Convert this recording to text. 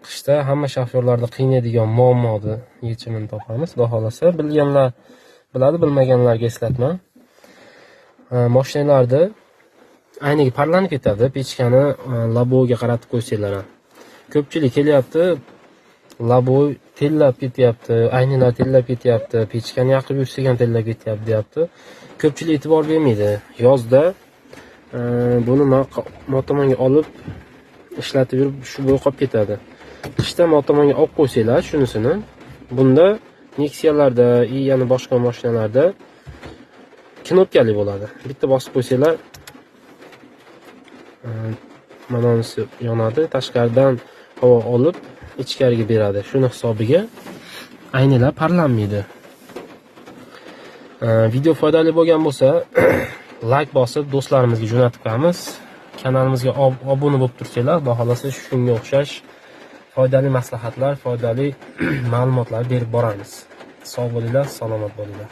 qishda hamma shofyorlarni qiynaydigan muammoni yechimini topamiz. Xudo xolasa, bilganlar biladi, bilmaganlarga eslatma. Mashinalarda ayniga parlanib ketadi, pechkani laboga qaratib qo'ysanglar ham. Ko'pchilik kelyapti, labo tellab ketyapti, aynalar tellab ketyapti, pechkani yoqib yursak ham tellab ketyapti deyapti. Ko'pchilik e'tibor bermaydi. Yozda buni motomonga olib ishlatib yurib shu bo'yi qolib ketadi. Qishda motomonga olib qo'ysanglar shunisini, bunda Nexia'larda, yana boshqa mashinalarda knopkali bo'ladi. Bitta bosib qo'ysanglar mana bunisi yonadi, tashqaridan havo olib ichkariga beradi. Shuni hisobiga aynalar parlanmaydi. Video foydali bo'lgan bo'lsa, like bosib do'stlarimizga jo'natib qo'yamiz. Kanalimizga obuna bo'lib tursanglar, xudo xolasa shunga o'xshash foydali maslahatlar, foydali ma'lumotlar berib boramiz. Sog' bo'linglar, salomat bo'linglar.